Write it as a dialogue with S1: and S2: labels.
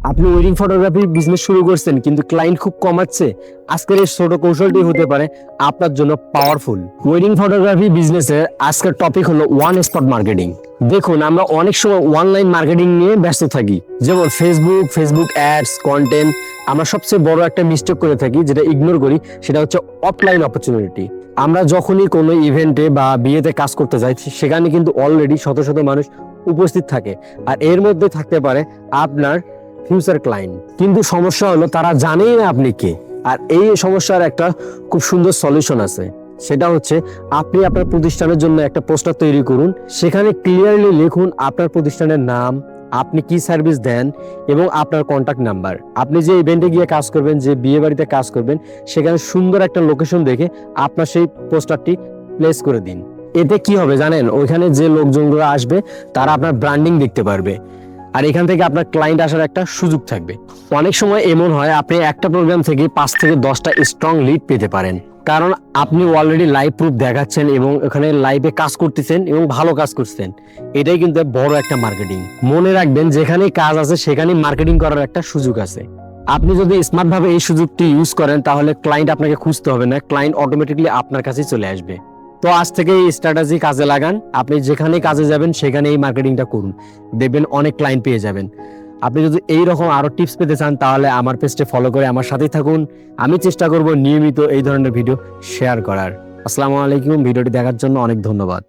S1: আপনি wedding photography business শুরু করছেন কিন্তু ক্লায়েন্ট খুব কমাচ্ছে, আজকের এই ছোট কৌশলটি হতে পারে আপনার জন্য পাওয়ারফুল। ওয়েডিং ফটোগ্রাফি বিজনেসের আজকের টপিক হলো ওয়ান স্পট মার্কেটিং। দেখুন, আমরা অনেক সময় অনলাইন মার্কেটিং নিয়ে ব্যস্ত থাকি, যেমন ফেসবুক অ্যাডস, কন্টেন্ট। আমরা সবচেয়ে বড় একটা মিস্টেক করে থাকি, যেটা ইগনোর করি, সেটা হচ্ছে অফলাইন অপরচুনিটি। আমরা যখনই কোনো ইভেন্টে বা বিয়েতে কাজ করতে যাই, সেখানে কিন্তু অলরেডি শত শত মানুষ উপস্থিত থাকে, আর এর মধ্যে থাকতে পারে আপনার ফিউচার ক্লায়েন্ট। কিন্তু সমস্যা হলো তারা জানেই না আপনি কে। আর এই সমস্যার একটা খুব সুন্দর সলিউশন আছে, সেটা হচ্ছে আপনি আপনার প্রতিষ্ঠানের জন্য একটা পোস্টার তৈরি করুন। সেখানে ক্লিয়ারলি লিখুন আপনার প্রতিষ্ঠানের নাম, আপনি কি সার্ভিস দেন এবং আপনার কন্ট্যাক্ট নাম্বার। আপনি যে ইভেন্টে গিয়ে কাজ করবেন, যে বিয়ে বাড়িতে কাজ করবেন, সেখানে সুন্দর একটা লোকেশন দেখে আপনার সেই পোস্টারটি প্লেস করে দিন। এতে কি হবে জানেন? ওইখানে যে লোকজনগুলো আসবে তারা আপনার ব্র্যান্ডিং দেখতে পারবে, আর এখান থেকে আপনার ক্লায়েন্ট আসার একটা সুযোগ থাকবে। অনেক সময় এমন হয় আপনি একটা প্রোগ্রাম থেকে 5 থেকে 10টা স্ট্রং লিড পেতে পারেন, কারণ আপনি অলরেডি লাইভ প্রুফ দেখাচ্ছেন এবং এখানে লাইভে কাজ করতেছেন এবং ভালো কাজ করছেন। এটাই কিন্তু বড় একটা মার্কেটিং। মনে রাখবেন, যেখানে কাজ আছে সেখানেই মার্কেটিং করার একটা সুযোগ আছে। আপনি যদি স্মার্ট ভাবে এই সুযোগটি ইউজ করেন, তাহলে ক্লায়েন্ট আপনাকে খুঁজতে হবে না, ক্লায়েন্ট অটোমেটিকলি আপনার কাছেই চলে আসবে। তো আজ থেকে এই স্ট্র্যাটেজি কাজে লাগান। আপনি যেখানে কাজে যাবেন সেখানে এই মার্কেটিংটা করুন, দেখবেন অনেক ক্লায়েন্ট পেয়ে যাবেন। আপনি যদি এই রকম আরো টিপস পেতে চান, তাহলে আমার পেজটি ফলো করে আমার সাথেই থাকুন। আমি চেষ্টা করব নিয়মিত এই ধরনের ভিডিও শেয়ার করার। আসসালামু আলাইকুম। ভিডিওটি দেখার জন্য অনেক ধন্যবাদ।